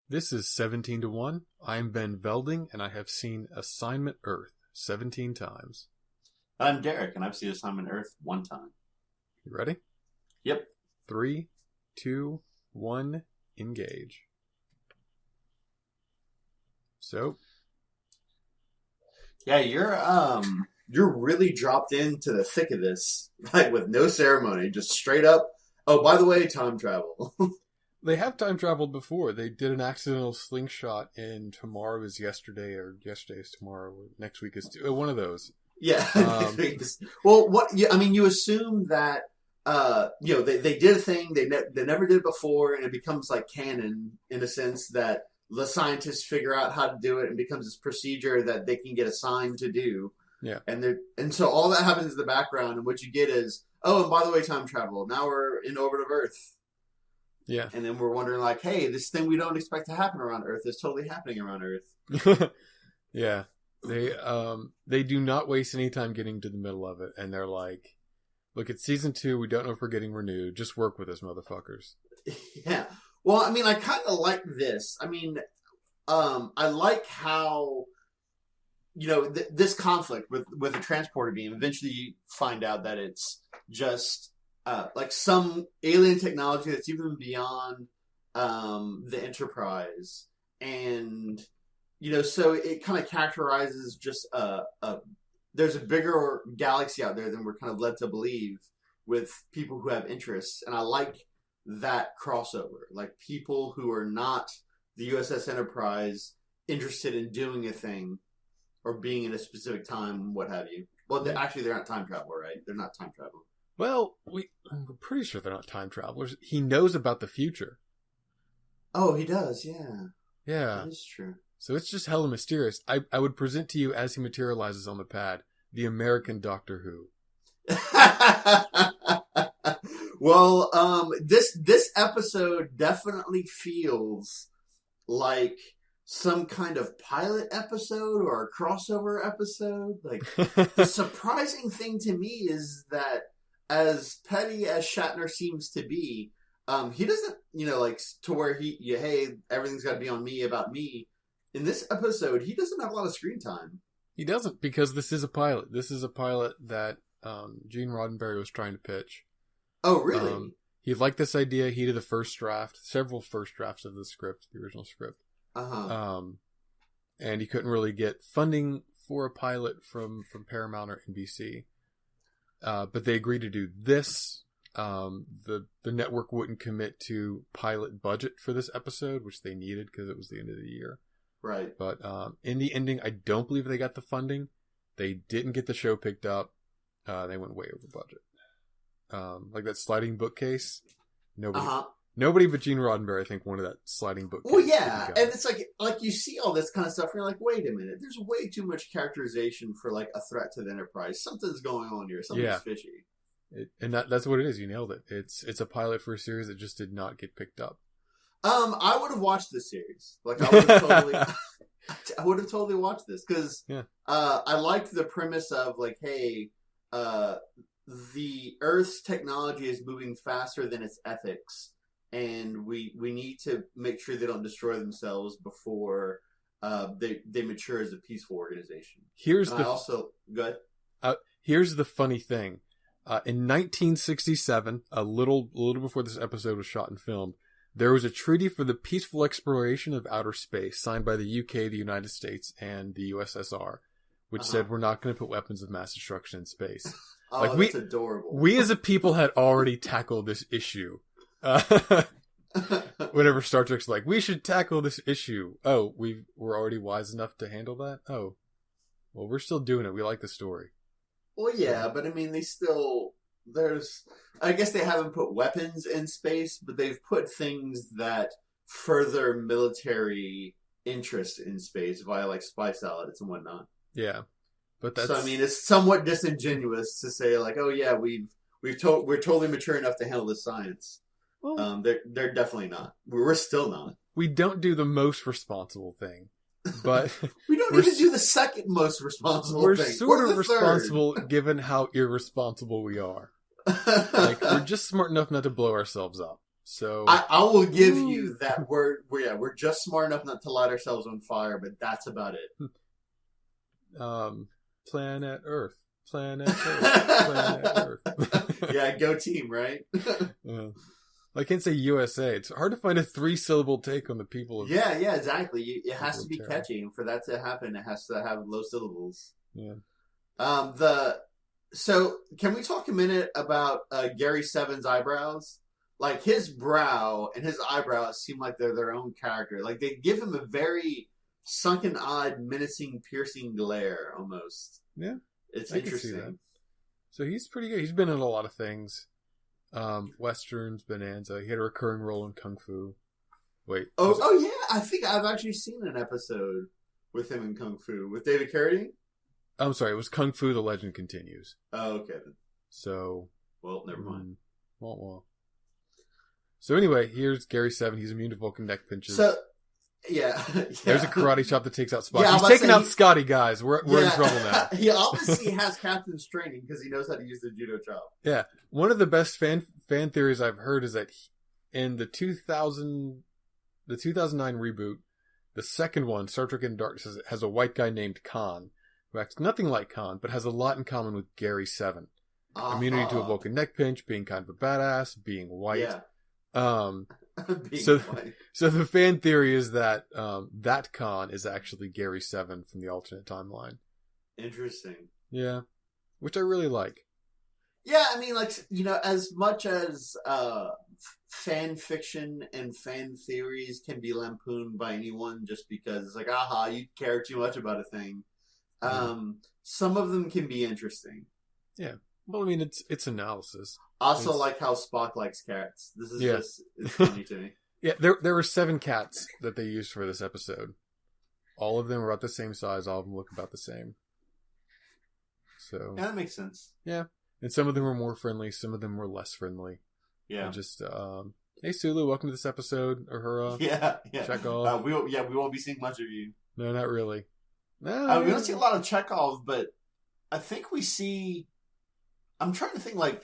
This is 17 to 1. I am Ben Velding, and I have seen Assignment Earth 17 times. I'm Derek, and I've seen Assignment Earth one time. You ready? Yep. 3, 2, 1, engage. So, yeah, you're really dropped into the thick of this, like with no ceremony, just straight up. Oh, by the way, time travel. they have time traveled before. They did an accidental slingshot in Tomorrow is Yesterday, or Yesterday is Tomorrow, or Next Week is one of those. Yeah. Well, you assume that they did a thing they never did before, and it becomes like canon in a sense that the scientists figure out how to do it and becomes this procedure that they can get assigned to do. Yeah. And so all that happens in the background, and what you get is, oh, and by the way, time travel. Now we're in orbit of Earth. Yeah. And then we're wondering, like, hey, this thing we don't expect to happen around Earth is totally happening around Earth. Yeah. They do not waste any time getting to the middle of it, and they're like, look, it's season 2, we don't know if we're getting renewed. Just work with us, motherfuckers. Yeah. Well, I mean, I kind of like this. I mean, I like how, this conflict with a transporter beam, eventually you find out that it's just like some alien technology that's even beyond the Enterprise. And, so it kind of characterizes just there's a bigger galaxy out there than we're kind of led to believe with people who have interests. And I like that crossover, like people who are not the USS Enterprise interested in doing a thing or being in a specific time, what have you. Well, actually, they're not time traveler, right? They're not time traveler. Well, we're pretty sure they're not time travelers. He knows about the future. Oh, he does, yeah. Yeah. That is true. So it's just hella mysterious. I would present to you, as he materializes on the pad, the American Doctor Who. Well, this episode definitely feels like some kind of pilot episode or a crossover episode. Like, the surprising thing to me is that as petty as Shatner seems to be, he doesn't, like, to where hey, everything's got to be on me, about me. In this episode, he doesn't have a lot of screen time. He doesn't, because this is a pilot. This is a pilot that Gene Roddenberry was trying to pitch. Oh, really? He liked this idea. He did the first draft, several first drafts of the script, the original script. Uh-huh. And he couldn't really get funding for a pilot from Paramount or NBC. But they agreed to do this. The network wouldn't commit to pilot budget for this episode, which they needed because it was the end of the year. Right. But in the ending, I don't believe they got the funding. They didn't get the show picked up. They went way over budget. Like that sliding bookcase. Nobody but Gene Roddenberry, I think, wanted that sliding bookcase. Well, yeah, and it's like you see all this kind of stuff, and you're like, wait a minute, there's way too much characterization for like a threat to the Enterprise. Something's going on here. Something's fishy. And that's what it is. You nailed it. It's a pilot for a series that just did not get picked up. I would have watched this series. Like, I would have totally watched this because I liked the premise of like, hey, the Earth's technology is moving faster than its ethics, and we need to make sure they don't destroy themselves before they mature as a peaceful organization. Here's the funny thing. In 1967, a little before this episode was shot and filmed, there was a treaty for the peaceful exploration of outer space signed by the UK, the United States, and the USSR, which said we're not going to put weapons of mass destruction in space. Oh, that's adorable. We as a people had already tackled this issue. Whenever Star Trek's like, we should tackle this issue. Oh, we're already wise enough to handle that? Oh. Well, we're still doing it. We like the story. Well, yeah, but I mean, I guess they haven't put weapons in space, but they've put things that further military interest in space via like spy satellites and whatnot. Yeah. But So, I mean, it's somewhat disingenuous to say like, oh yeah, we're totally mature enough to handle this science. Well, they're definitely not. We're still not. We don't do the most responsible thing. But we don't even do the second most responsible thing. We're sort of responsible given how irresponsible we are. Like, we're just smart enough not to blow ourselves up. So I will give you that we're just smart enough not to light ourselves on fire, but that's about it. Planet Earth. Planet Earth. Planet Earth. Yeah, go team, right? Yeah. I can't say USA. It's hard to find a 3-syllable take on the people of... Yeah, exactly. It has to be catchy, and for that to happen, it has to have low syllables. Yeah. So, can we talk a minute about Gary Seven's eyebrows? Like, his brow and his eyebrows seem like they're their own character. Like, they give him a very sunken-eyed, menacing, piercing glare, almost. Yeah. It's I interesting. can see that. So he's pretty good. He's been in a lot of things. Westerns, Bonanza. He had a recurring role in Kung Fu. Wait. Oh yeah. I think I've actually seen an episode with him in Kung Fu with David Carradine. I'm sorry. It was Kung Fu: The Legend Continues. Oh, okay. So. Well, never mind. Well. So anyway, here's Gary Seven. He's immune to Vulcan neck pinches. So. Yeah. There's a karate chop that takes out Spock. Yeah, he's taking out Scotty, guys. We're in trouble now. He obviously has captain's training because he knows how to use the judo chop. Yeah. One of the best fan theories I've heard is that in the 2009 reboot, the second one, Star Trek Into Darkness, has a white guy named Khan, who acts nothing like Khan, but has a lot in common with Gary Seven. Immunity to a Vulcan neck pinch, being kind of a badass, being white. Yeah. So the fan theory is that that Khan is actually Gary Seven from the alternate timeline. Interesting. Yeah, which I really like. Yeah, I mean, like, as much as fan fiction and fan theories can be lampooned by anyone just because it's like, aha, you care too much about a thing. Some of them can be interesting. Yeah. Well, I mean, it's analysis. Also, like how Spock likes cats. This is just it's funny to me. Yeah, there were 7 cats that they used for this episode. All of them were about the same size. All of them look about the same. So yeah, that makes sense. Yeah, and some of them were more friendly. Some of them were less friendly. Yeah. And just hey Sulu, welcome to this episode. Uhura. Yeah. Chekhov. We won't be seeing much of you. No, not really. No, we don't see a lot of Chekhov, but I think we see. I'm trying to think. Like,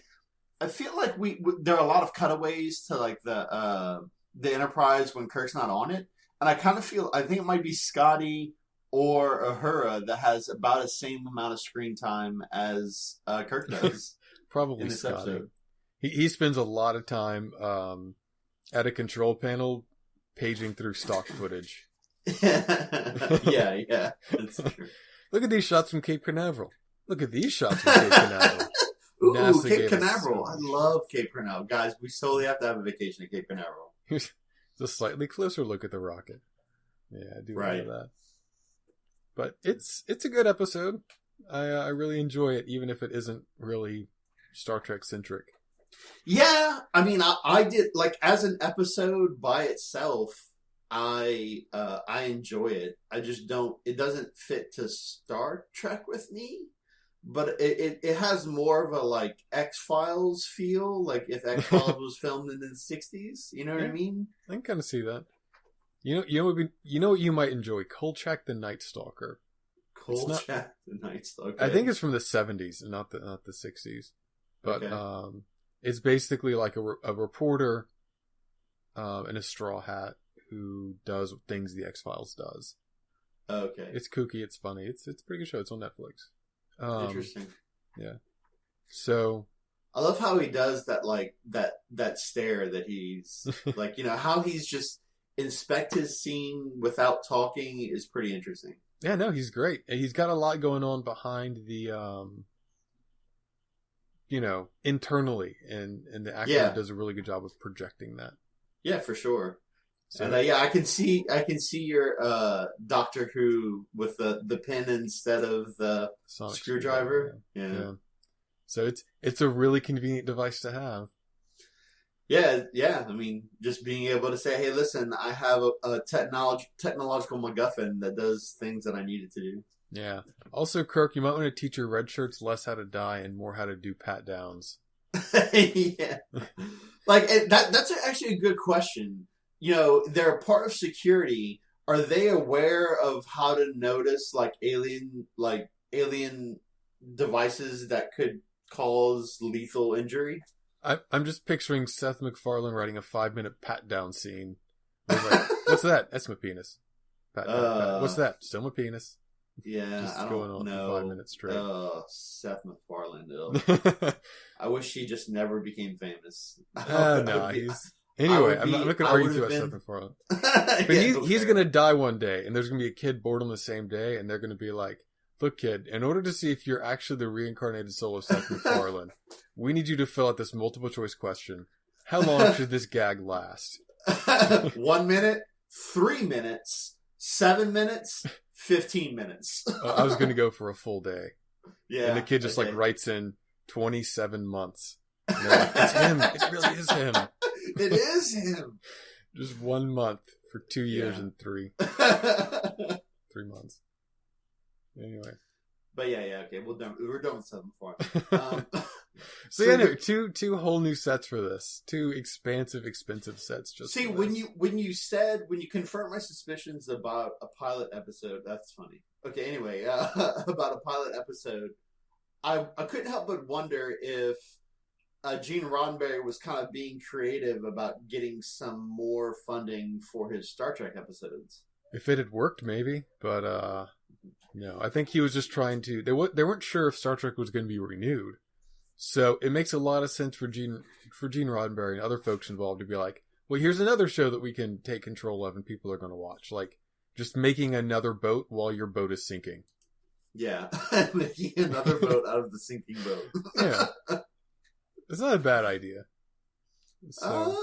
I feel like there are a lot of cutaways to like the Enterprise when Kirk's not on it, and I think it might be Scotty or Uhura that has about the same amount of screen time as Kirk does. Probably Scotty. Episode. He spends a lot of time at a control panel paging through stock footage. yeah, that's true. Look at these shots from Cape Canaveral. Look at these shots from Cape Canaveral. Ooh, Cape Canaveral. I love Cape Canaveral. Guys, we solely have to have a vacation at Cape Canaveral. Here's a slightly closer look at the rocket. Yeah, I do love that. But it's a good episode. I really enjoy it, even if it isn't really Star Trek centric. Yeah, I mean, I did, like, as an episode by itself, I enjoy it. I just don't. It doesn't fit to Star Trek with me. But it has more of a like X-Files feel, like if X-Files was filmed in the 60s. You know what I mean? I can kind of see that. You know what you might enjoy? Kolchak the Night Stalker. Kolchak the Night Stalker. I think it's from the 70s, not the 60s. But it's basically like a reporter in a straw hat who does things the X-Files does. Okay. It's kooky. It's funny. It's a pretty good show. It's on Netflix. Interesting. Yeah. So I love how he does that, like that stare that he's like, how he's just inspect his scene without talking is pretty interesting. Yeah, no, he's great. He's got a lot going on behind the internally, and the actor does a really good job of projecting that. Yeah, for sure. So, and I can see your Doctor Who with the pin instead of the Sonic screwdriver. Yeah. So it's a really convenient device to have. Yeah. I mean, just being able to say, "Hey, listen, I have a technological MacGuffin that does things that I needed to do." Yeah. Also, Kirk, you might want to teach your red shirts less how to die and more how to do pat downs. Yeah. Like that's actually a good question. They're part of security. Are they aware of how to notice alien devices that could cause lethal injury? I'm just picturing Seth MacFarlane writing a 5-minute pat down scene. He's like, "What's that? That's my penis." Pat, pat. What's that? Still my penis. Yeah, Just I don't going on know. for 5 minutes straight. Seth MacFarlane. I wish he just never became famous. Anyway, I'm not going to argue about Seth MacFarlane. But he's going to die one day, and there's going to be a kid born on the same day, and they're going to be like, "Look, kid, in order to see if you're actually the reincarnated soul of Seth MacFarlane, we need you to fill out this multiple choice question. How long should this gag last?" 1 minute, 3 minutes, 7 minutes, 15 minutes. I was going to go for a full day. Yeah. And the kid just writes in 27 months. And they're like, "It's him. It really is him." It is him. Just 1 month for 2 years and 3 months. Anyway. But okay. We're done with Seth MacFarlane. So no, two whole new sets for this. 2 expensive sets. Just see, when you confirmed my suspicions about a pilot episode, that's funny. Okay, anyway, about a pilot episode, I couldn't help but wonder if Gene Roddenberry was kind of being creative about getting some more funding for his Star Trek episodes. If it had worked, maybe, but no. I think he was just trying to. They weren't sure if Star Trek was going to be renewed. So it makes a lot of sense for Gene Roddenberry and other folks involved to be like, well, here's another show that we can take control of and people are going to watch. Like, just making another boat while your boat is sinking. Yeah, making another boat out of the sinking boat. Yeah. It's not a bad idea. So,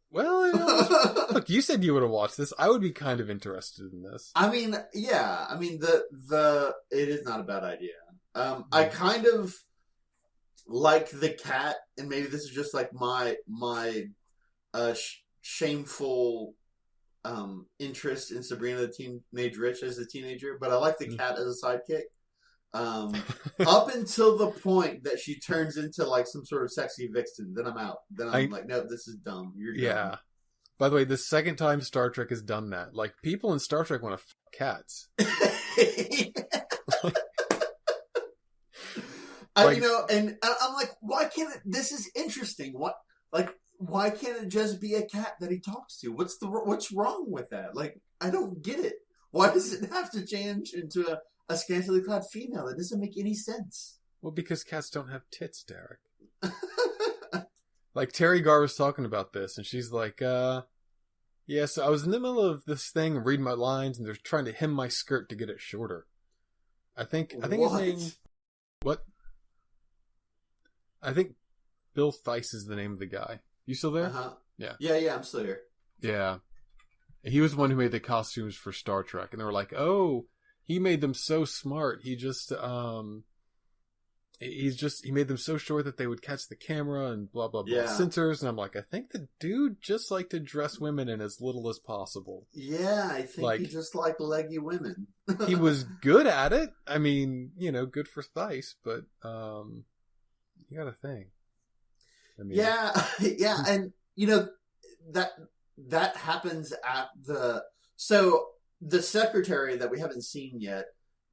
well, look, you said you would have watched this. I would be kind of interested in this. I mean, yeah. I mean, it is not a bad idea. I kind of like the cat, and maybe this is just like my shameful interest in Sabrina the Teenage Witch as a teenager, but I like the cat as a sidekick. Up until the point that she turns into like some sort of sexy vixen, then I'm out. Then I'm like, no, this is dumb. You're dumb. Yeah. By the way, the second time Star Trek has done that, like people in Star Trek want to cats. And I'm like, why can't it? This is interesting. Why can't it just be a cat that he talks to? What's wrong with that? Like, I don't get it. Why does it have to change into a scantily clad female? That doesn't make any sense. Well, because cats don't have tits, Derek. Like, Terry Garr was talking about this, and she's like, so I was in the middle of this thing, reading my lines, and they're trying to hem my skirt to get it shorter. I think his name... What? I think Bill Theiss is the name of the guy. You still there? Uh-huh. Yeah. Yeah, I'm still here. Yeah. He was the one who made the costumes for Star Trek, and they were like, oh, he made them so smart. He made them so short that they would catch the camera and blah, blah, blah. Yeah. Sensors. And I'm like, I think the dude just liked to dress women in as little as possible. Yeah, I think he just liked leggy women. He was good at it. I mean, good for Theiss, but you gotta think. I mean, yeah, and that happens at the secretary that we haven't seen yet.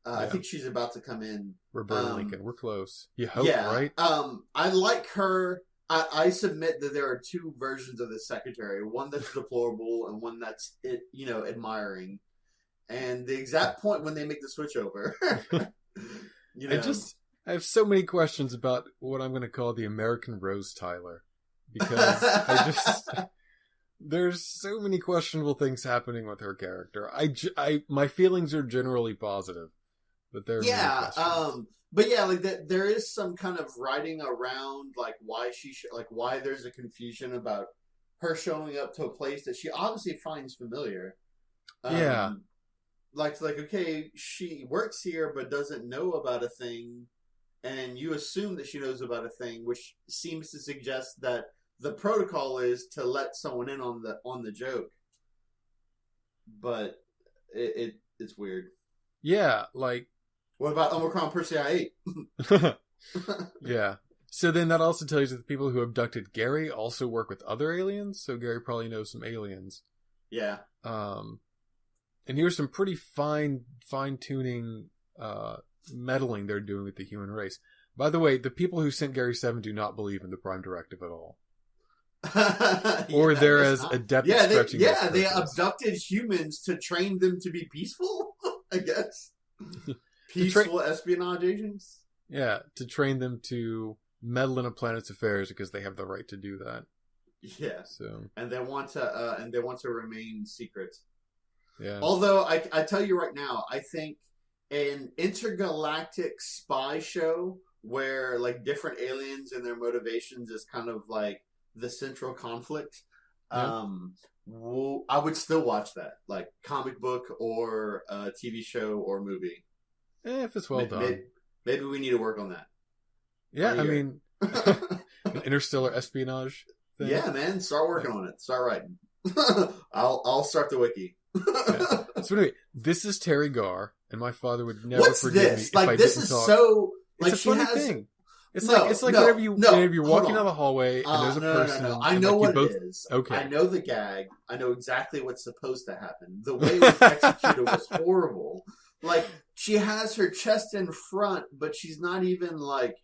I think she's about to come in. Roberta Lincoln. We're close. You hope, right? I like her. I submit that there are 2 versions of the secretary. One that's deplorable and one that's admiring. And the exact point when they make the switch over. I have so many questions about what I'm going to call the American Rose Tyler. Because there's so many questionable things happening with her character. My feelings are generally positive. But there there is some kind of writing around like why why there's a confusion about her showing up to a place that she obviously finds familiar. Okay, she works here but doesn't know about a thing, and you assume that she knows about a thing, which seems to suggest that the protocol is to let someone in on the joke. But it's weird. Yeah, like. What about Omicron Persei 8? Yeah. So then that also tells you that the people who abducted Gary also work with other aliens. So Gary probably knows some aliens. Yeah. And here's some pretty fine tuning meddling they're doing with the human race. By the way, the people who sent Gary 7 do not believe in the Prime Directive at all. Or they're as adept at stretching this purpose. They abducted humans to train them to be peaceful, I guess. Peaceful espionage agents? Yeah, to train them to meddle in a planet's affairs because they have the right to do that. Yeah. So, and they want to remain secret. Yeah. Although I tell you right now, I think an intergalactic spy show where like different aliens and their motivations is kind of like the central conflict. I would still watch that, like comic book or TV show or movie. If it's well done. Maybe we need to work on that. Yeah, I mean, an interstellar espionage thing. Yeah, man, start working on it. Start writing. I'll start the wiki. Yeah. So anyway, this is Terry Garr, and my father would never forgive me if like I this didn't is talk. so. It's a funny thing. It's like whenever you're walking down the hallway and there's a person. No. I know what it is. Okay. I know the gag. I know exactly what's supposed to happen. The way it was executed was horrible. Like, she has her chest in front, but she's not even like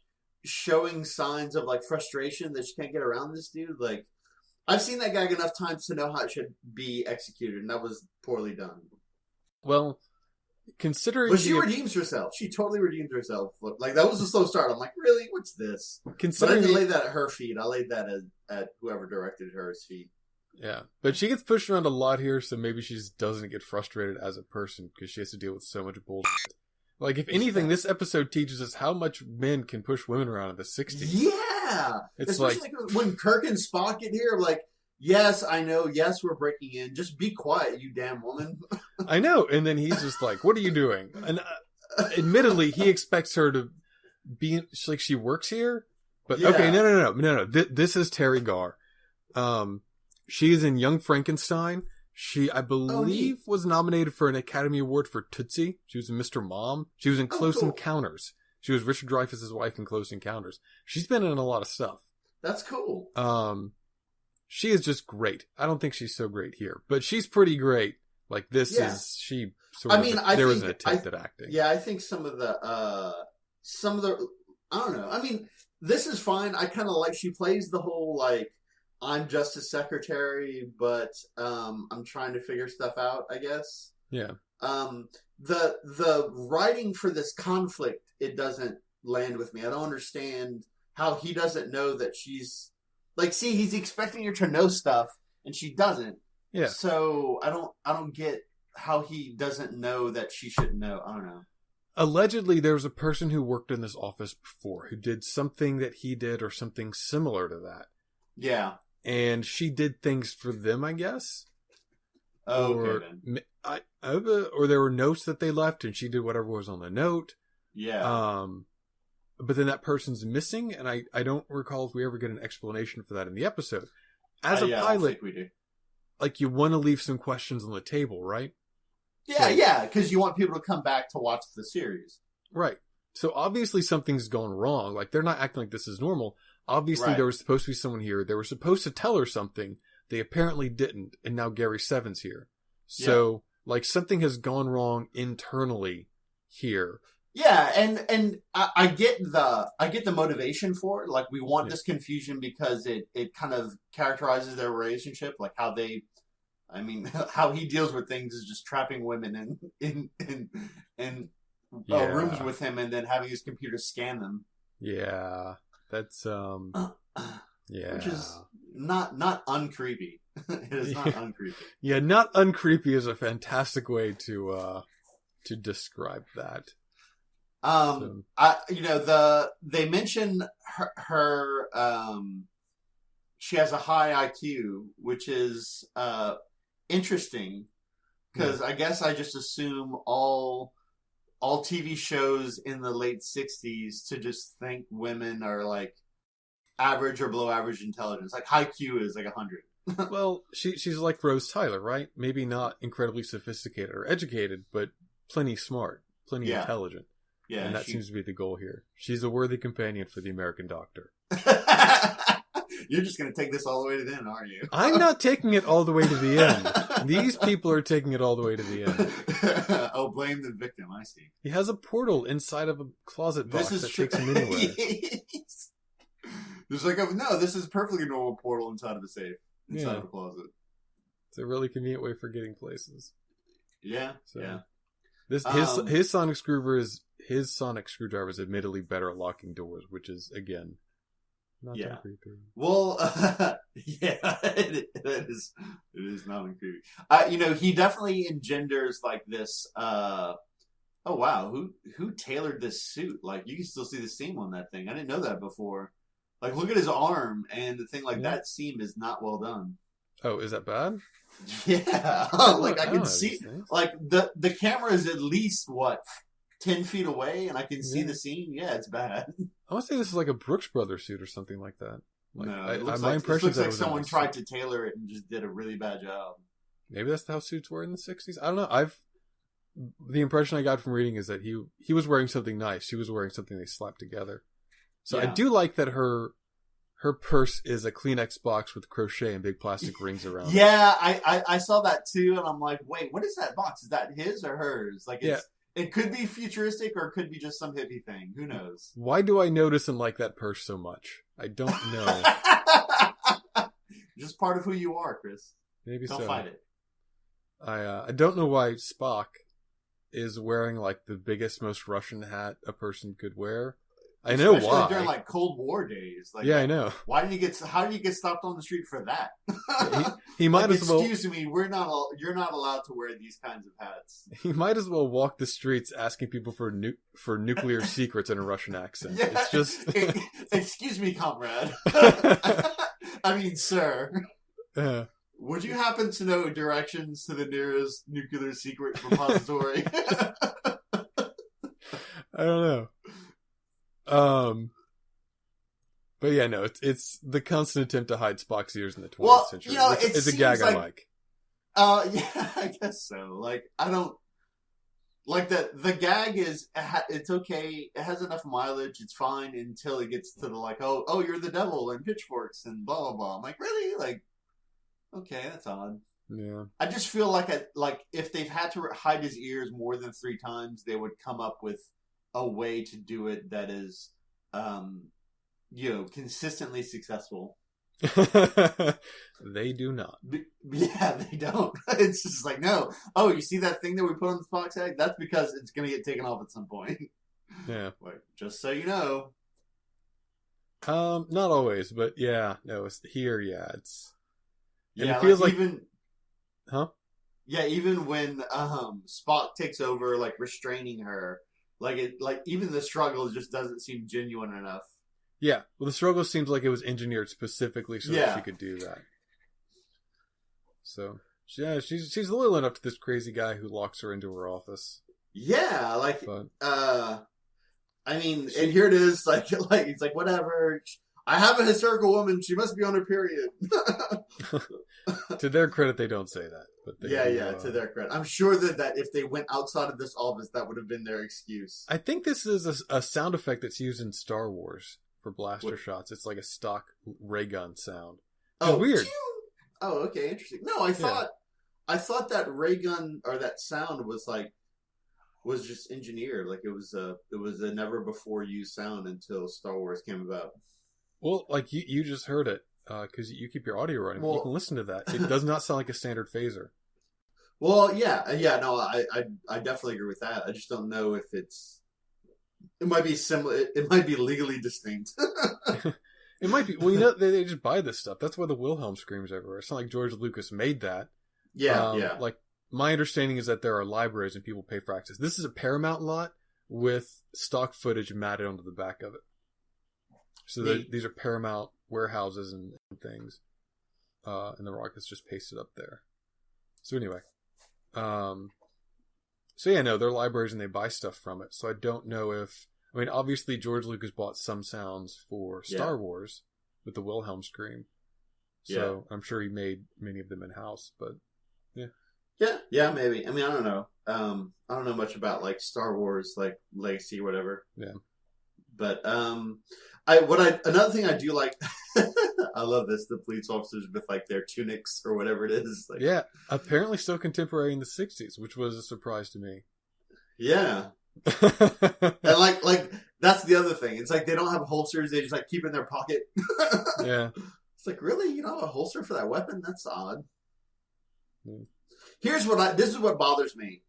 showing signs of like frustration that she can't get around this dude. Like, I've seen that gag enough times to know how it should be executed, and that was poorly done. Well, considering... But she redeems herself. She totally redeems herself. Like, that was a slow start. I'm like, really? What's this? But I didn't lay that at her feet. I laid that at whoever directed her's feet. Yeah. But she gets pushed around a lot here, so maybe she just doesn't get frustrated as a person because she has to deal with so much bullshit. Like, if anything, this episode teaches us how much men can push women around in the 60s. Yeah! It's especially like when Kirk and Spock get here, like, yes, I know, yes, we're breaking in. Just be quiet, you damn woman. I know. And then he's just like, what are you doing? And admittedly, he expects her to be like she works here. But okay, no. This is Terry Garr. She is in Young Frankenstein. She, I believe, was nominated for an Academy Award for Tootsie. She was in Mr. Mom. She was in Close Encounters. She was Richard Dreyfuss' wife in Close Encounters. She's been in a lot of stuff. That's cool. She is just great. I don't think she's so great here, but she's pretty great. Like, this is, she sort of, there was an attempt at acting. Yeah, I think some of the, I don't know. I mean, this is fine. I kind of like, she plays the whole, like, I'm Justice Secretary, but I'm trying to figure stuff out, I guess. Yeah. The writing for this conflict, it doesn't land with me. I don't understand how he doesn't know that she's like, see, he's expecting her to know stuff and she doesn't. Yeah. So I don't get how he doesn't know that she should know. I don't know. Allegedly, there was a person who worked in this office before who did something that he did or something similar to that. Yeah. And she did things for them, I guess. Oh, okay, then. Or there were notes that they left, and she did whatever was on the note. Yeah. But then that person's missing, and I don't recall if we ever get an explanation for that in the episode. As a pilot, I think we do. Like, you want to leave some questions on the table, right? Yeah, because you want people to come back to watch the series. Right. So obviously something's gone wrong. Like, they're not acting like this is normal. Obviously, there was supposed to be someone here. They were supposed to tell her something. They apparently didn't, and now Gary Seven's here. So, like, something has gone wrong internally here. Yeah, and I get the motivation for it. Like, we want this confusion because it kind of characterizes their relationship, like how they, I mean, how he deals with things is just trapping women in rooms with him and then having his computer scan them. Yeah. That's Which is not uncreepy. It is not uncreepy. Yeah, not uncreepy is a fantastic way to describe that. They mention her she has a high IQ, which is interesting because I guess I just assume all TV shows in the late 60s to just think women are like average or below average intelligence. Like high Q is like 100. Well, she's like Rose Tyler, right? Maybe not incredibly sophisticated or educated, but plenty smart, plenty intelligent. Yeah, and that seems to be the goal here. She's a worthy companion for the American doctor. You're just going to take this all the way to the end, aren't you? I'm not taking it all the way to the end. These people are taking it all the way to the end. Oh, blame the victim. I see. He has a portal inside of a closet box that takes him anywhere. There's like this is a perfectly normal portal inside of a safe, inside of a closet. It's a really convenient way for getting places. Yeah, so, yeah. His sonic screwdriver is admittedly better at locking doors, which is again not that creepy. Well, yeah, it is not creepy. He definitely engenders like this. Oh wow, who tailored this suit? Like you can still see the seam on that thing. I didn't know that before. Like look at his arm and the thing. Like that seam is not well done. Oh, is that bad? Yeah, like I can see. Like the camera is at least 10 feet away, and I can see the seam. Yeah, it's bad. I want to say this is like a Brooks Brothers suit or something like that. Like, no, it looks like someone tried to tailor it and just did a really bad job. Maybe that's how suits were in the 60s. I don't know. The impression I got from reading is that he was wearing something nice. She was wearing something they slapped together. So I do like that her purse is a Kleenex box with crochet and big plastic rings around it. Yeah, I saw that too, and I'm like, wait, what is that box? Is that his or hers? Like, it could be futuristic or it could be just some hippie thing. Who knows? Why do I notice and like that purse so much? I don't know. Just part of who you are, Chris. Maybe so. Don't fight it. I don't know why Spock is wearing like the biggest, most Russian hat a person could wear. I know why. During like Cold War days. Like, yeah, I know. How did you get stopped on the street for that? he might like, as well. Excuse me, you're not allowed to wear these kinds of hats. He might as well walk the streets asking people for nuclear secrets in a Russian accent. Yeah. It's just. Excuse me, comrade. I mean, sir. Would you happen to know directions to the nearest nuclear secret repository? I don't know. But yeah, no, it's the constant attempt to hide Spock's ears in the 20th century. It's a gag I like. Yeah, I guess so. Like, I don't like that. The gag is it's okay. It has enough mileage. It's fine until it gets to the like, oh, you're the devil and pitchforks and blah blah blah. I'm like, really? Like, okay, that's odd. Yeah. I just feel like if they've had to hide his ears more than 3 times, they would come up with a way to do it that is, consistently successful. They do not. Yeah, they don't. It's just like, no. Oh, you see that thing that we put on the Spock's egg? That's because it's going to get taken off at some point. Yeah. Like, just so you know. Not always, but yeah. No, it's here, yeah. It's... Yeah, it feels like... even... Huh? Yeah, even when Spock takes over, like, restraining her, even the struggle just doesn't seem genuine enough. Yeah, well, the struggle seems like it was engineered specifically so that she could do that. So, yeah, she's loyal enough to this crazy guy who locks her into her office. Yeah, I mean, and here it is, like it's like, whatever. I have a hysterical woman. She must be on her period. To their credit, they don't say that. But to their credit. I'm sure that if they went outside of this office, that would have been their excuse. I think this is a sound effect that's used in Star Wars for blaster shots. It's like a stock ray gun sound. It's weird. Oh, okay, interesting. No, I thought that ray gun or that sound was just engineered. Like it was a never before used sound until Star Wars came about. Well, like you just heard it because you keep your audio running. Well, you can listen to that. It does not sound like a standard phaser. Well, yeah. No, I definitely agree with that. I just don't know if it might be similar. It might be legally distinct. It might be. Well, they just buy this stuff. That's why the Wilhelm screams everywhere. It's not like George Lucas made that. Yeah. Like my understanding is that there are libraries and people pay for access. This is a Paramount lot with stock footage matted onto the back of it. So these are Paramount warehouses and things, and the rocket's just pasted up there. So anyway, they're libraries and they buy stuff from it. So I don't know if, obviously George Lucas bought some sounds for Star Wars with the Wilhelm scream. So I'm sure he made many of them in house, but yeah. Yeah, maybe. I don't know. I don't know much about like Star Wars, like Legacy or whatever. Yeah. But another thing I do like, I love this, the police officers with like their tunics or whatever it is. Like, yeah, apparently still contemporary in the 60s, which was a surprise to me. Yeah. And like that's the other thing. It's like they don't have holsters, they just like keep it in their pocket. Yeah. It's like, really? You don't have a holster for that weapon? That's odd. Mm. This is what bothers me.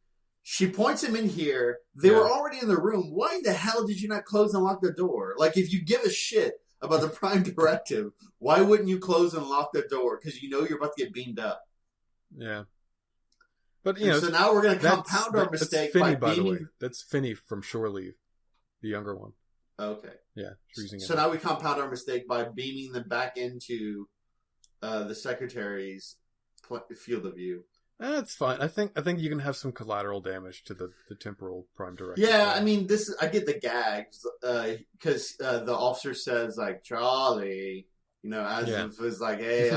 She points him in here. They were already in the room. Why in the hell did you not close and lock the door? Like, if you give a shit about the prime directive, why wouldn't you close and lock the door? Because you know you're about to get beamed up. Yeah. But, so now we're going to compound our mistake Finney, by the way. That's Finney from Shore Leave, the younger one. Okay. Yeah. So now we compound our mistake by beaming them back into the secretary's field of view. That's fine. I think you can have some collateral damage to the temporal prime directive. Yeah, I mean, I get the gags because the officer says like, Charlie, as if it's like, hey,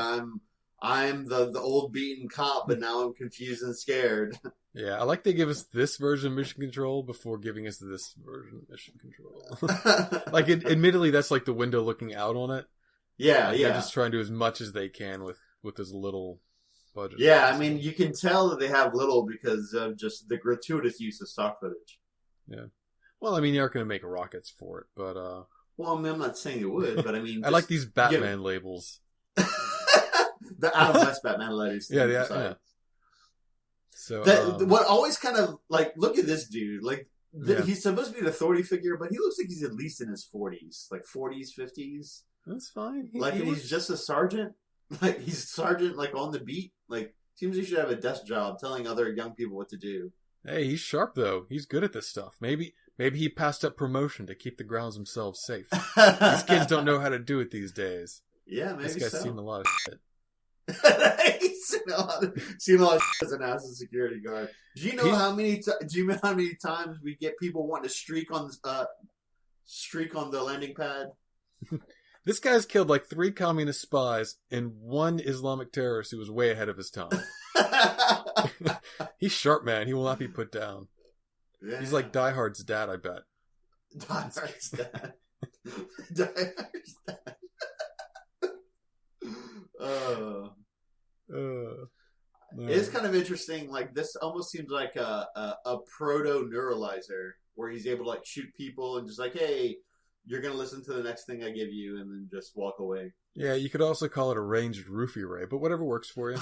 I'm the old beaten cop, but now I'm confused and scared. Yeah, I like they give us this version of Mission Control before giving us this version of Mission Control. Like, admittedly, that's like the window looking out on it. Yeah, They're just trying to do as much as they can with as little budget. Yeah, I mean, you can tell that they have little because of just the gratuitous use of stock footage. Yeah. Well, I mean, you aren't going to make rockets for it, but... Well, I mean, I'm not saying you would, but I mean... I like these Batman labels. The Adam West Batman letters. Yeah. So, what always kind of, like, look at this dude. Like, he's supposed to be an authority figure, but he looks like he's at least in his 40s. Like, 40s, 50s. That's fine. He's just a sergeant. Like, he's sergeant, like, on the beat. Like, seems he should have a desk job telling other young people what to do. Hey, he's sharp, though. He's good at this stuff. Maybe he passed up promotion to keep the grounds themselves safe. These kids don't know how to do it these days. Yeah, maybe so. This guy's seen a lot of shit. He's seen a lot of shit as an asset security guard. Do you know how many times we get people wanting to streak on the landing pad? This guy's killed like 3 communist spies and 1 Islamic terrorist who was way ahead of his time. He's sharp, man. He will not be put down. Yeah. He's like Die Hard's dad, I bet. Die Hard's dad. Die Hard's dad. It's kind of interesting. Like, this almost seems like a proto neuralizer where he's able to like shoot people and just like, hey, you're going to listen to the next thing I give you and then just walk away. Yeah, you could also call it a ranged roofie ray, but whatever works for you.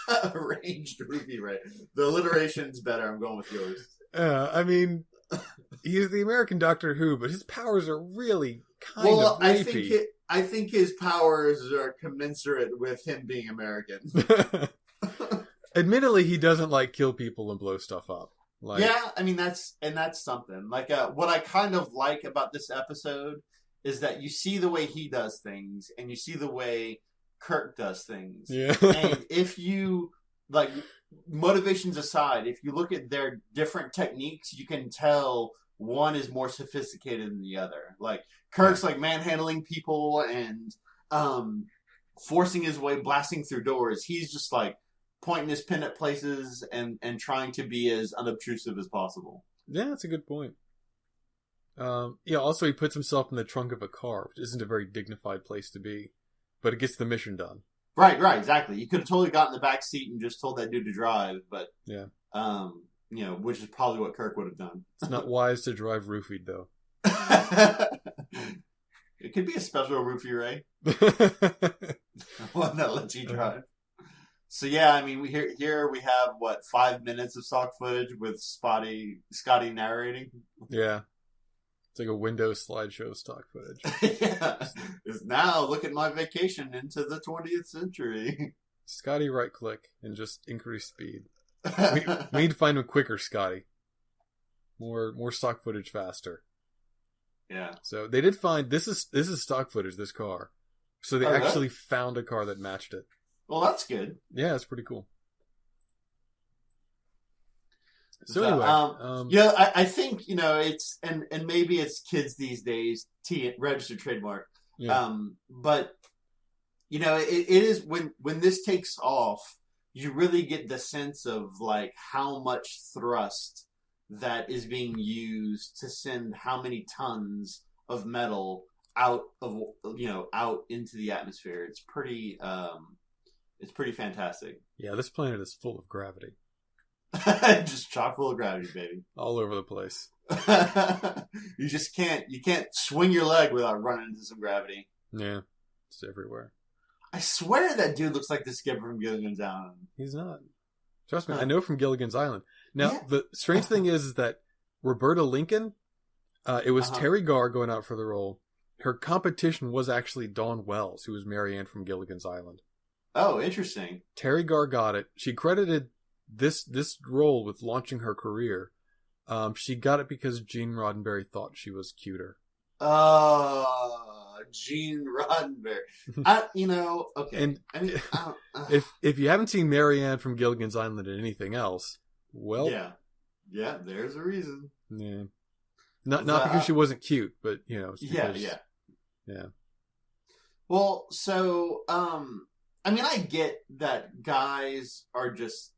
A ranged roofie ray. The alliteration's better. I'm going with yours. I mean, he's the American Doctor Who, but his powers are really kind of rapey. I think his powers are commensurate with him being American. Admittedly, he doesn't like kill people and blow stuff up. Like, yeah, I mean that's something. Like what I kind of like about this episode is that you see the way he does things and you see the way Kirk does things. Yeah. And if you like motivations aside, if you look at their different techniques, you can tell one is more sophisticated than the other. Like Kirk's like manhandling people and forcing his way, blasting through doors. He's just like pointing his pin at places and trying to be as unobtrusive as possible. Yeah, that's a good point. Also he puts himself in the trunk of a car, which isn't a very dignified place to be, but it gets the mission done. Right, exactly. You could have totally gotten in the back seat and just told that dude to drive, but yeah. Which is probably what Kirk would have done. It's not wise to drive roofied, though. It could be a special roofie ray. One that lets you drive. So yeah, I mean, here we have 5 minutes of stock footage with Scotty narrating. Yeah, it's like a Windows slideshow stock footage. Yeah, it's now look at my vacation into the 20th century. Scotty, right click and just increase speed. We need to find him quicker, Scotty. More stock footage faster. Yeah. So they did find this is stock footage. This car. So they actually found a car that matched it. Well, that's good. Yeah, it's pretty cool. So anyway, I think it's and maybe it's kids these days registered trademark. Yeah. But it is when this takes off, you really get the sense of like how much thrust that is being used to send how many tons of metal out of out into the atmosphere. It's pretty fantastic. Yeah, this planet is full of gravity. Just chock full of gravity, baby. All over the place. You just can't swing your leg without running into some gravity. Yeah, it's everywhere. I swear that dude looks like the skipper from Gilligan's Island. He's not. Trust me, I know from Gilligan's Island. Now, Yeah. the strange thing is that Roberta Lincoln, it was Terry Garr going out for the role. Her competition was actually Dawn Wells, who was Mary Ann from Gilligan's Island. Oh, interesting. Terry Garr got it. She credited this role with launching her career. She got it because Gene Roddenberry thought she was cuter. Gene Roddenberry. Okay. And if you haven't seen Mary Ann from Gilligan's Island and anything else, well, yeah, there's a reason. Yeah, not because she wasn't cute, but it's because, yeah. Well, so I get that guys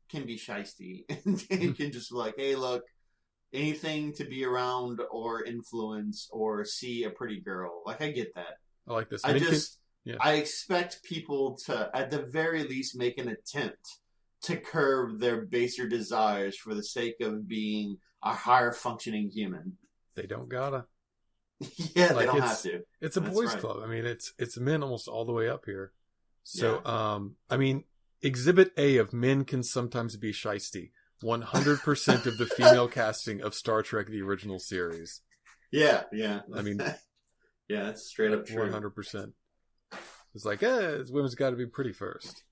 can be shysty and can just be like, hey, look, anything to be around or influence or see a pretty girl. Like, I get that. I like this. I expect people to, at the very least, make an attempt to curb their baser desires for the sake of being a higher functioning human. They don't gotta. Yeah, they don't have to. It's a boys' club. I mean, it's men almost all the way up here. So, Exhibit A of men can sometimes be shysty. 100% of the female casting of Star Trek, the original series. Yeah. I mean, yeah, that's straight up true. 100%. It's like, this women's got to be pretty first.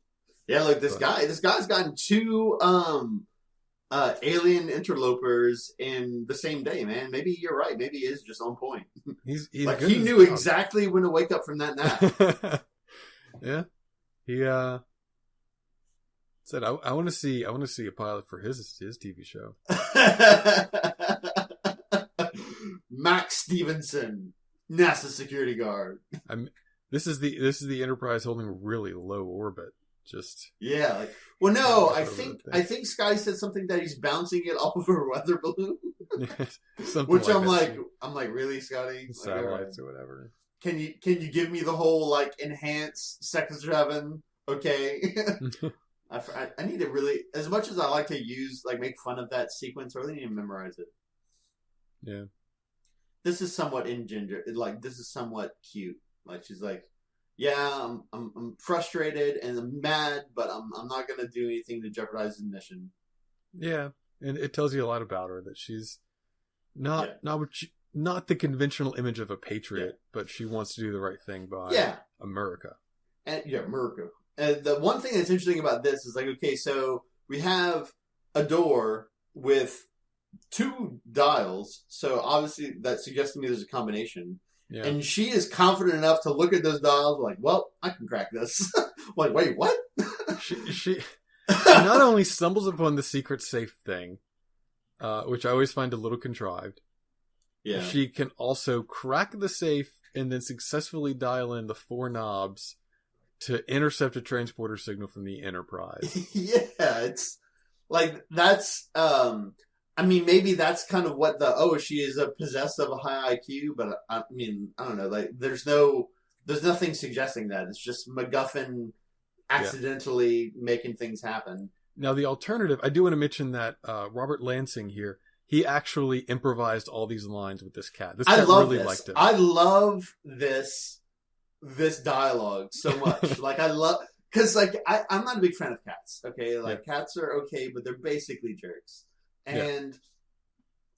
Yeah, look, this guy's gotten 2 alien interlopers in the same day, man. Maybe you're right. Maybe he is just on point. He's like good he knew exactly when to wake up from that nap. Yeah, he said, "I want to see a pilot for his TV show." Max Stevenson, NASA security guard. This is the Enterprise holding really low orbit. Just I think Sky said something that he's bouncing it off of a weather balloon. Which I'm like, really, Scotty? Satellites or whatever. Can you give me the whole like enhance Sector 7? Okay. I need to really, as much as I like to make fun of that sequence, I really need to memorize it. Yeah. This is somewhat this is somewhat cute. Like she's like, yeah, I'm frustrated and I'm mad, but I'm not gonna do anything to jeopardize the mission. Yeah, and it tells you a lot about her that she's not the conventional image of a patriot, but she wants to do the right thing by America. And America. And the one thing that's interesting about this is like, okay, so we have a door with 2 dials, so obviously that suggests to me there's a combination. Yeah. And she is confident enough to look at those dials like, well, I can crack this. Like, wait, what? she not only stumbles upon the secret safe thing, which I always find a little contrived. Yeah. She can also crack the safe and then successfully dial in the 4 knobs to intercept a transporter signal from the Enterprise. Yeah, it's like that's maybe that's kind of what she is possessed of a high IQ, but I don't know, like there's nothing suggesting that. It's just MacGuffin accidentally making things happen. Now the alternative, I do want to mention that Robert Lansing here, he actually improvised all these lines with this cat. This cat really liked him. I love this dialogue so much. Like I love, because like I'm not a big fan of cats. Okay, like cats are okay, but they're basically jerks. And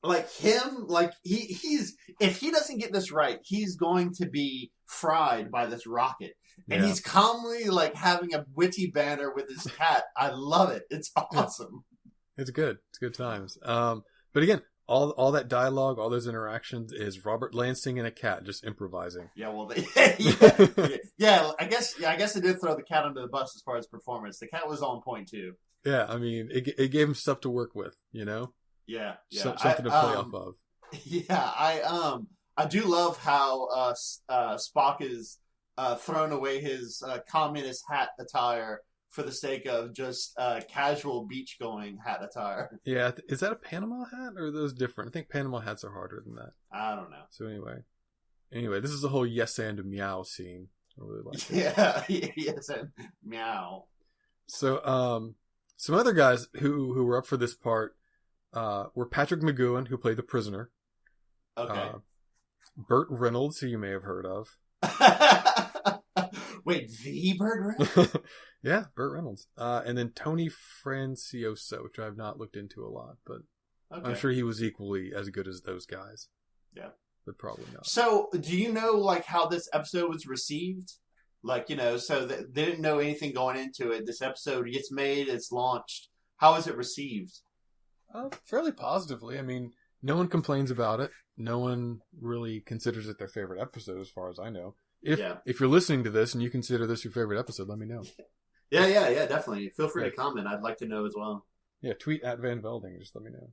like him, like he's if he doesn't get this right, he's going to be fried by this rocket. And he's calmly like having a witty banter with his cat. I love it. It's awesome. It's good. It's good times. But again, all that dialogue, all those interactions is Robert Lansing and a cat just improvising. Yeah, well, I guess it did throw the cat under the bus as far as performance. The cat was on point too. Yeah, I mean, it gave him stuff to work with, you know. Yeah. Something to play off of. Yeah, I do love how Spock is throwing away his communist hat attire for the sake of just casual beach-going hat attire. Yeah, is that a Panama hat or are those different? I think Panama hats are harder than that. I don't know. So anyway. Anyway, this is the whole yes and meow scene. I really like it. Yeah, yes, and meow. So, some other guys who were up for this part were Patrick McGowan, who played the prisoner. Okay. Burt Reynolds, who you may have heard of. Wait, the Burt Reynolds? Yeah, Burt Reynolds. And then Tony Francioso, which I have not looked into a lot, but I'm sure he was equally as good as those guys. Yeah. But probably not. So, do you know, like, how this episode was received? Like, so they didn't know anything going into it. This episode gets made, it's launched. How is it received? Fairly positively. I mean, no one complains about it. No one really considers it their favorite episode, as far as I know. If you're listening to this and you consider this your favorite episode, let me know. Yeah, definitely. Feel free to comment. I'd like to know as well. Yeah, tweet at Van Velding. Just let me know.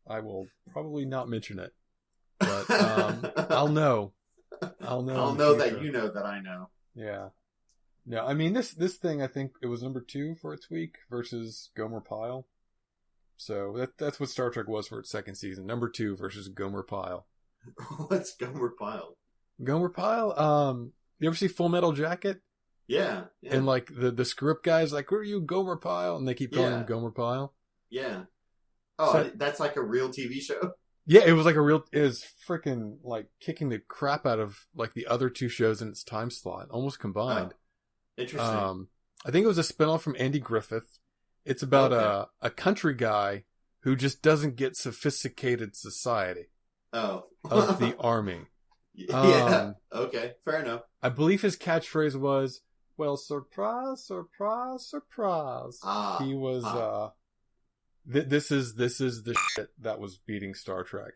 I will probably not mention it, but I'll know. I'll know that you know that I know. Yeah. No, I mean, this thing, I think it was number 2 for its week versus Gomer Pyle. So that's what Star Trek was for its second season. Number 2 versus Gomer Pyle. What's Gomer Pyle? Gomer Pyle, you ever see Full Metal Jacket? Yeah. And like the script guy's like, who are you, Gomer Pyle? And they keep calling him Gomer Pyle. Yeah. Oh, so, that's like a real TV show? Yeah, it was freaking like kicking the crap out of like the other 2 shows in its time slot, almost combined. Oh, interesting. I think it was a spinoff from Andy Griffith. It's about a country guy who just doesn't get sophisticated society of the army. Yeah. Okay. Fair enough. I believe his catchphrase was, "Well, surprise, surprise, surprise." He was. This is the shit that was beating Star Trek.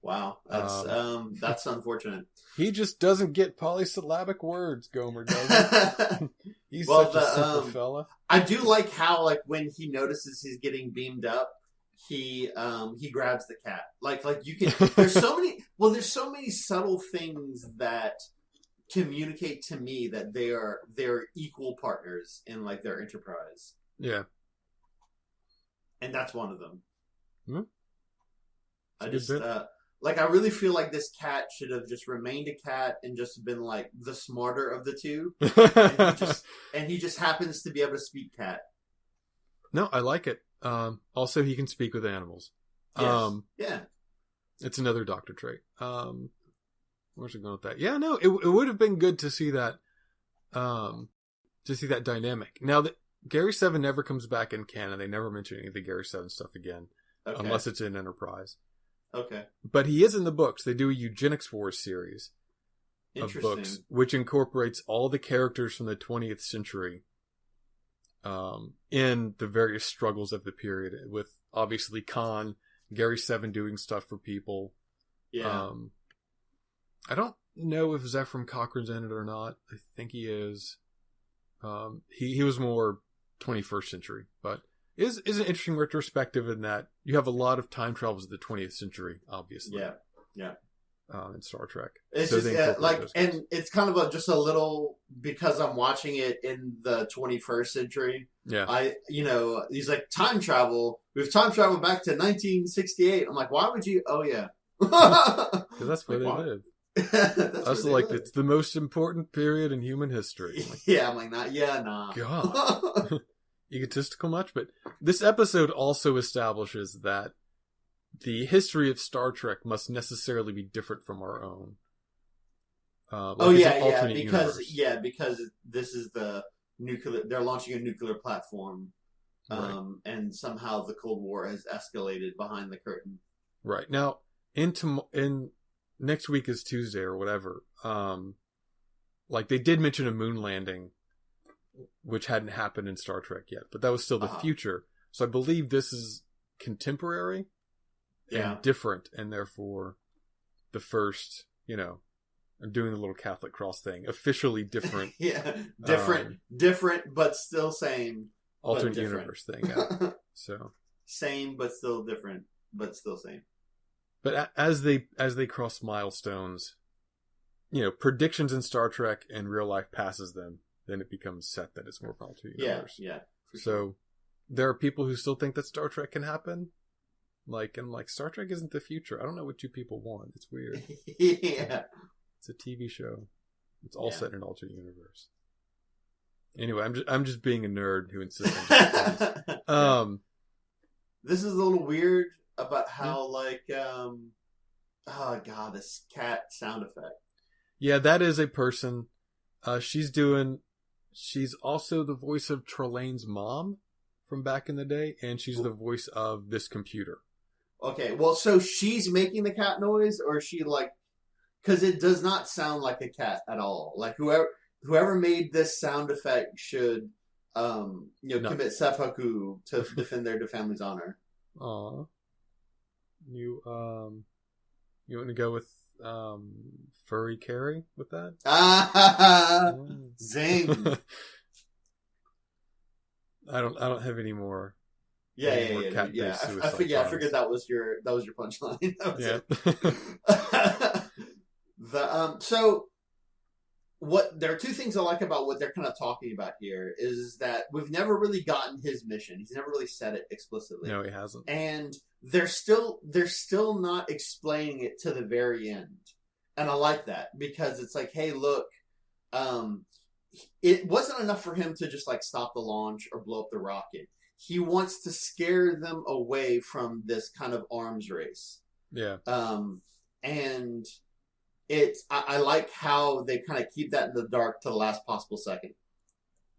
Wow, that's unfortunate. He just doesn't get polysyllabic words. Gomer doesn't. He's such a simple fella. I do like how, like, when he notices he's getting beamed up, he grabs the cat. Like you can. There's so many subtle things that communicate to me that they're equal partners in like their enterprise. Yeah. And that's one of them. Mm-hmm. I just I really feel like this cat should have just remained a cat and just been like the smarter of the 2. and he just happens to be able to speak cat. No, I like it. Also, he can speak with animals. Yes. Yeah. It's another Doctor trait. Where's it going with that? Yeah, no, it would have been good to see that. To see that dynamic. Now that Gary 7 never comes back in canon, they never mention any of the Gary 7 stuff again, unless it's in Enterprise. Okay. But he is in the books. They do a Eugenics Wars series of books, which incorporates all the characters from the 20th century in the various struggles of the period, with obviously Khan, Gary 7 doing stuff for people. Yeah. I don't know if Zephram Cochrane's in it or not. I think he is. He was more 21st century, but is an interesting retrospective in that you have a lot of time travels of the 20th century, obviously. Yeah. In Star Trek. It's so just and it's kind of just a little, because I'm watching it in the 21st century. Yeah. He's like, time travel. We've time traveled back to 1968. I'm like, why would you? Oh yeah. Because that's where they live. That's like it's the most important period in human history. I'm like, nah. God, egotistical much, but this episode also establishes that the history of Star Trek must necessarily be different from our own. Because this is the nuclear. They're launching a nuclear platform, and somehow the Cold War has escalated behind the curtain. Right now, in next week is Tuesday or whatever. Like they did mention a moon landing, which hadn't happened in Star Trek yet, but that was still the future. So I believe this is contemporary and different, and therefore the first, I'm doing the little Catholic cross thing, officially different. Different, but still same. Alternate universe thing. Yeah. So same, but still different, but still same. But as they cross milestones, predictions in Star Trek and real life passes them, then it becomes set that it's more alternate universe. Yeah. So there are people who still think that Star Trek can happen. Like Star Trek isn't the future. I don't know what you people want. It's weird. Yeah. It's a TV show. It's all set in an alternate universe. Anyway, I'm just being a nerd who insists on just this is a little weird about how oh god, this cat sound effect. Yeah, that is a person. She's also the voice of Trelane's mom from back in the day, and she's the voice of this computer. Okay, well, so she's making the cat noise, or is she like, because it does not sound like a cat at all. Like whoever made this sound effect should, commit seppuku to defend their family's honor. Aw. You want to go with Furry Carrie with that? Zing! I don't have any more. Yeah. I figured that was your punchline. So there are two things I like about what they're kind of talking about here is that we've never really gotten his mission. He's never really said it explicitly. No, he hasn't. And they're still not explaining it to the very end. And I like that because it's like, hey, look, it wasn't enough for him to just like stop the launch or blow up the rocket. He wants to scare them away from this kind of arms race. Yeah. And I like how they kind of keep that in the dark to the last possible second.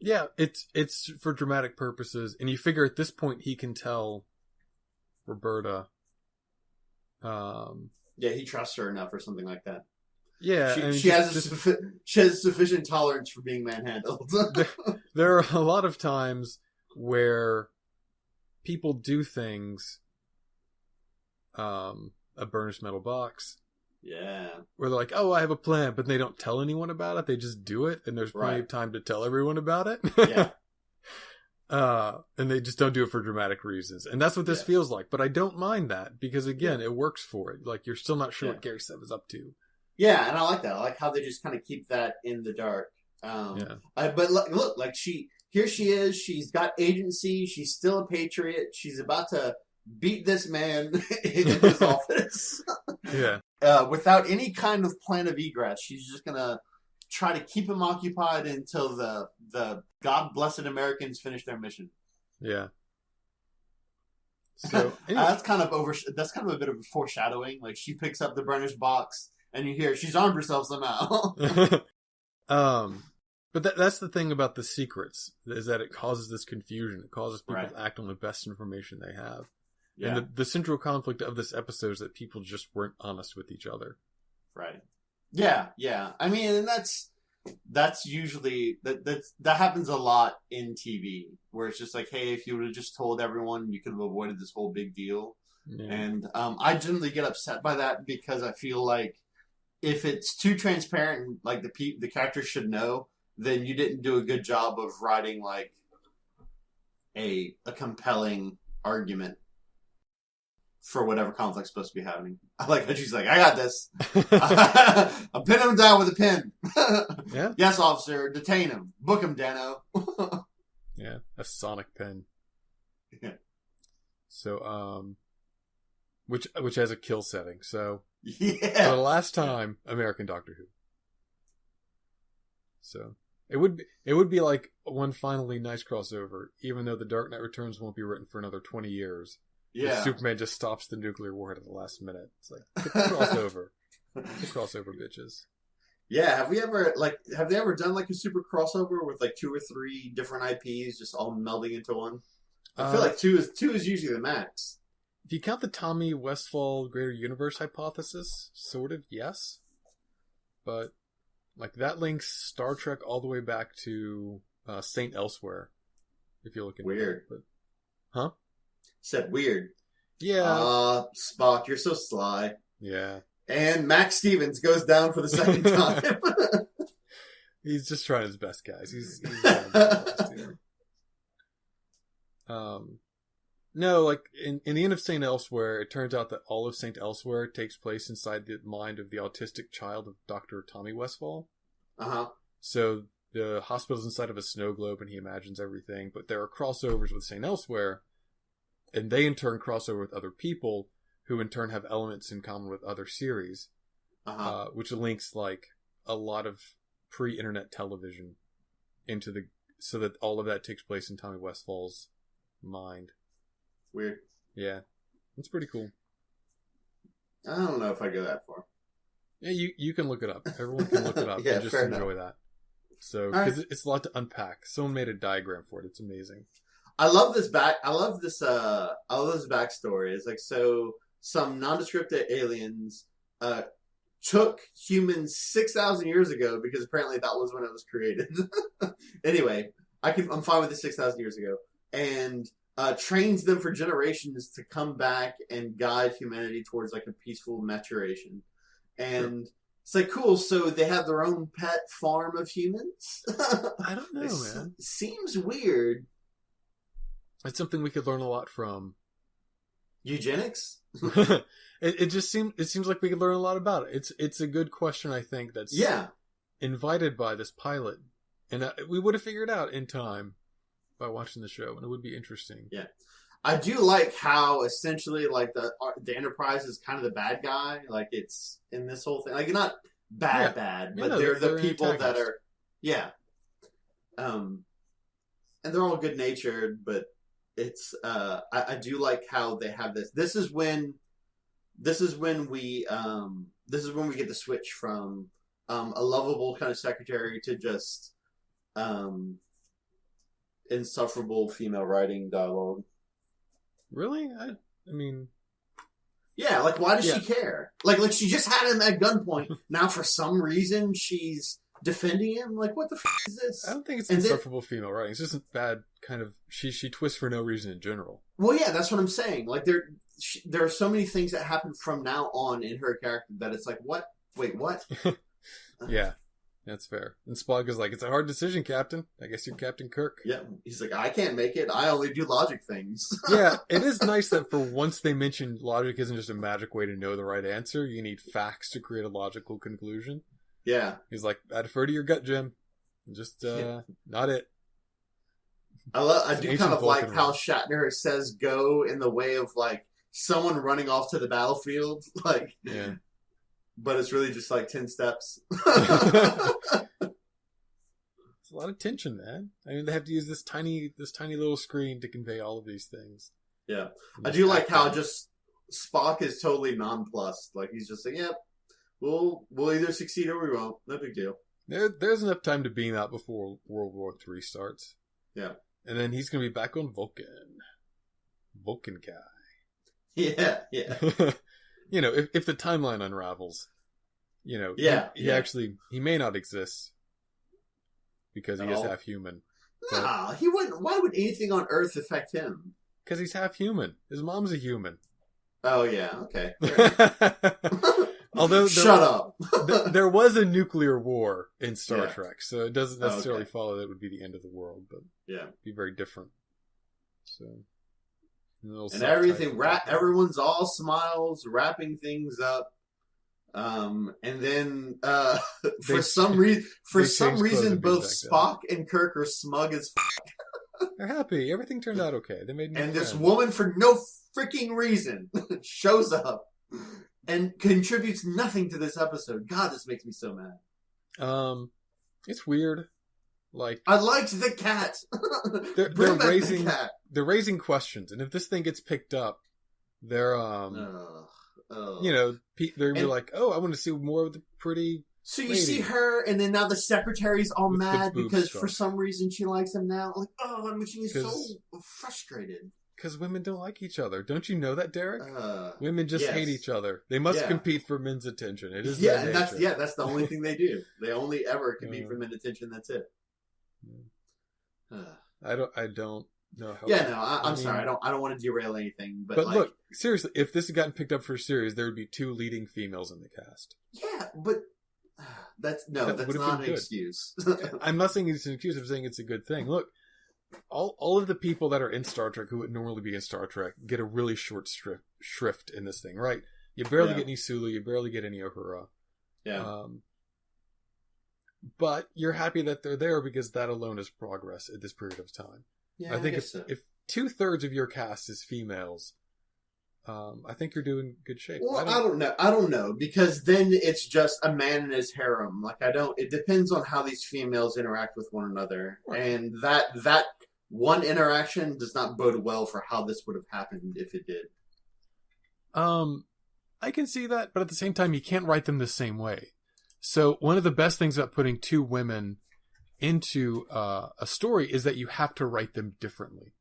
Yeah, it's for dramatic purposes, and you figure at this point he can tell Roberta. Yeah, he trusts her enough or something like that. Yeah, she has sufficient tolerance for being manhandled. there are a lot of times where people do things, a burnished metal box. Yeah. Where they're like, oh, I have a plan, but they don't tell anyone about it. They just do it, and there's plenty of time to tell everyone about it. Yeah. And they just don't do it for dramatic reasons. And that's what this feels like. But I don't mind that, because again, it works for it. Like, you're still not sure what Gary Sev is up to. Yeah, and I like that. I like how they just kind of keep that in the dark. But look, like here she is. She's got agency. She's still a patriot. She's about to beat this man in his office. Yeah. Without any kind of plan of egress. She's just gonna try to keep him occupied until the God blessed Americans finish their mission. Yeah. So anyway. That's kind of a bit of a foreshadowing. Like she picks up the burnished box, and you hear she's armed herself somehow. But that's the thing about the secrets, is that it causes this confusion. It causes people to act on the best information they have. Yeah. And the central conflict of this episode is that people just weren't honest with each other. Right. Yeah. I mean, and that's usually that happens a lot in TV, where it's just like, hey, if you would have just told everyone, you could have avoided this whole big deal. Yeah. And I generally get upset by that, because I feel like if it's too transparent and like the characters should know, then you didn't do a good job of writing like a compelling argument for whatever conflict's supposed to be happening. I like how she's like, I got this. I'm pinning him down with a pin. Yeah. Yes, officer. Detain him. Book him, Dano. Yeah. A sonic pen. Yeah. So, which has a kill setting. So, yeah. For the last time, American Doctor Who. So, it would be like one finally nice crossover, even though The Dark Knight Returns won't be written for another 20 years. Yeah. Superman just stops the nuclear warhead at the last minute. It's like, get the crossover. The crossover, bitches. Yeah, have they ever done like a super crossover with like 2 or 3 different IPs just all melding into one? I feel like two is usually the max. If you count the Tommy Westphal Greater Universe hypothesis, sort of, yes. But like that links Star Trek all the way back to Saint Elsewhere. If you're looking weird, at it, but huh? Said weird. Yeah. Spock, you're so sly. Yeah. And Max Stevens goes down for the second time. He's just trying his best, guys. He's no, like in the end of Saint Elsewhere, it turns out that all of Saint Elsewhere takes place inside the mind of the autistic child of Dr. Tommy Westphal. Uh-huh. So the hospital's inside of a snow globe and he imagines everything, but there are crossovers with Saint Elsewhere, and they in turn cross over with other people who in turn have elements in common with other series. which links like a lot of pre-internet television into so that all of that takes place in Tommy Westfall's mind. Weird. Yeah, it's pretty cool. I don't know if I go that far. Yeah, you can look it up. Everyone can look it up Yeah, and just enjoy that. So, All because it's a lot to unpack. Someone made a diagram for it. It's amazing. I love this backstory. It's like, so some nondescript aliens took humans 6,000 years ago, because apparently that was when it was created. Anyway, I'm fine with the 6,000 years ago, and trains them for generations to come back and guide humanity towards like a peaceful maturation. And it's like, cool. So they have their own pet farm of humans. I don't know, man. Seems weird. It's something we could learn a lot from. Eugenics? It seems like we could learn a lot about it. It's a good question, I think, that's invited by this pilot, and we would have figured out in time by watching the show, and it would be interesting. Yeah, I do like how essentially like the Enterprise is kind of the bad guy. Like, it's in this whole thing, like, not bad, but they're the people that are and they're all good natured, but it's I do like how they have this. This is when we get the switch from a lovable kind of secretary to just insufferable female writing dialogue. Really? I mean, yeah. Like, why does she care? Like she just had him at gunpoint. Now, for some reason, she's defending him. Like, what the f*** is this? I don't think it's insufferable female writing. It's just a bad kind of she twists for no reason in general. Well, yeah, that's what I'm saying. Like, there are so many things that happen from now on in her character that it's like, what? Wait, what? Yeah, that's fair. And Spock is like, it's a hard decision, Captain. I guess you're Captain Kirk. Yeah, he's like, I can't make it. I only do logic things. Yeah, it is nice that for once they mentioned logic isn't just a magic way to know the right answer. You need facts to create a logical conclusion. Yeah. He's like, I defer to your gut, Jim. Just not it. I do kind of like how Shatner says go in the way of like someone running off to the battlefield. Like, yeah. But it's really just like 10 steps. It's a lot of tension, man. I mean, they have to use this tiny little screen to convey all of these things. Yeah. I do like how just Spock is totally nonplussed. Like, he's just like, yep, we'll either succeed or we won't. No big deal. There's enough time to beam out before World War III starts. Yeah. And then he's going to be back on Vulcan. Vulcan guy. Yeah. You know, if the timeline unravels, you know, he may not exist because he is half human. No, he wouldn't. Why would anything on Earth affect him? Because he's half human. His mom's a human. Oh, yeah. Okay. Although shut up. There was a nuclear war in Star Trek, so it doesn't necessarily follow that it would be the end of the world, but it'd be very different. So, and everything everyone's all smiles, wrapping things up, and then for some reason both Spock and Kirk are smug as f***. They're happy. Everything turned out okay. They made this woman, for no freaking reason, shows up and contributes nothing to this episode. God, this makes me so mad. It's weird. Like, I liked the cat. They're raising questions, and if this thing gets picked up, they're you know, they're like, oh, I want to see more of the pretty. So you see her, and then now the secretary's all mad because for some reason she likes him now. Like, oh, it makes me so frustrated. Because women don't like each other. Don't you know that, Derek? Women just hate each other. They must compete for men's attention. It is their nature. That's the only thing they do. They only ever compete for men's attention. That's it. I don't know how. I'm sorry. I don't want to derail anything. But like, look, seriously, if this had gotten picked up for a series, there would be 2 leading females in the cast. Yeah, but that's not an excuse. I'm not saying it's an excuse. I'm saying it's a good thing. Look. All of the people that are in Star Trek who would normally be in Star Trek get a really short shrift in this thing, right? You barely get any Sulu, you barely get any Uhura. Yeah. But you're happy that they're there because that alone is progress at this period of time. Yeah, I think if 2/3 of your cast is females, I think you're doing good shape. Well, I don't know, because then it's just a man and his harem. Like, it depends on how these females interact with one another. Right. And that one interaction does not bode well for how this would have happened if it did. I can see that, but at the same time, you can't write them the same way. So one of the best things about putting two women into a story is that you have to write them differently.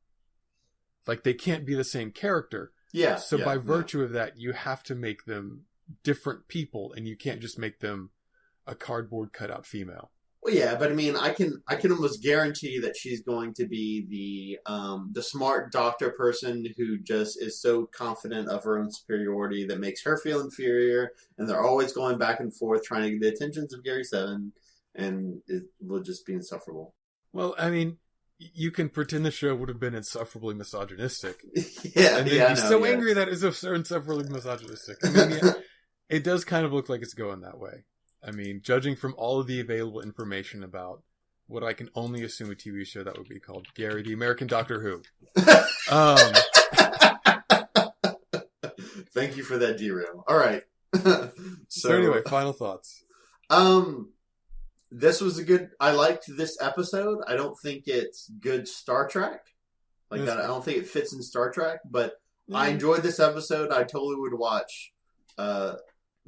Like, they can't be the same character. Yeah. So by virtue of that, you have to make them different people, and you can't just make them a cardboard cutout female. Well, yeah, but I mean, I can almost guarantee that she's going to be the smart doctor person who just is so confident of her own superiority that makes her feel inferior, and they're always going back and forth trying to get the attentions of Gary Seven, and it will just be insufferable. Well, I mean, you can pretend the show would have been insufferably misogynistic. Yeah, and then be so angry that it's insufferably misogynistic. I mean, yeah, it does kind of look like it's going that way. I mean, judging from all of the available information about what I can only assume a TV show that would be called Gary, the American Doctor Who. Thank you for that derail. All right. So anyway, final thoughts. This was I liked this episode. I don't think it's good Star Trek. I don't think it fits in Star Trek, but I enjoyed this episode. I totally would watch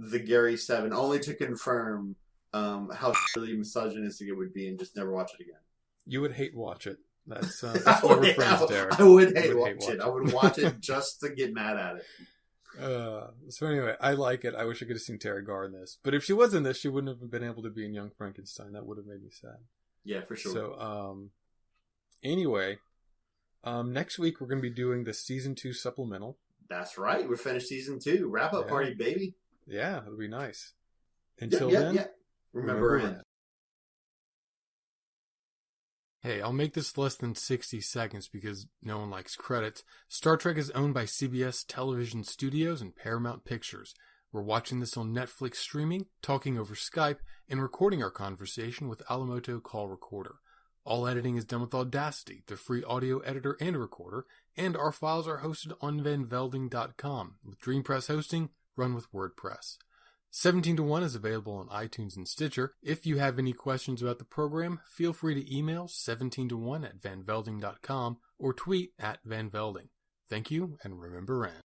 the Gary 7, only to confirm how really misogynistic it would be, and just never watch it again. You would hate watch it. That's why we're friends, Derek. I would hate watch it. I would watch it just to get mad at it. So anyway, I like it. I wish I could have seen Tara Garr in this. But if she was in this, she wouldn't have been able to be in Young Frankenstein. That would have made me sad. Yeah, for sure. So, anyway, next week we're going to be doing the Season 2 supplemental. That's right. We're finished Season 2. Wrap-up party, baby. Yeah, it'll be nice. Until then, remember in. Hey, I'll make this less than 60 seconds because no one likes credits. Star Trek is owned by CBS Television Studios and Paramount Pictures. We're watching this on Netflix streaming, talking over Skype, and recording our conversation with Alamoto Call Recorder. All editing is done with Audacity, the free audio editor and recorder, and our files are hosted on vanvelding.com. With DreamPress hosting, run with WordPress. 17 to 1 is available on iTunes and Stitcher. If you have any questions about the program, feel free to email 17to1@vanvelding.com or tweet @vanvelding. Thank you, and remember Ren.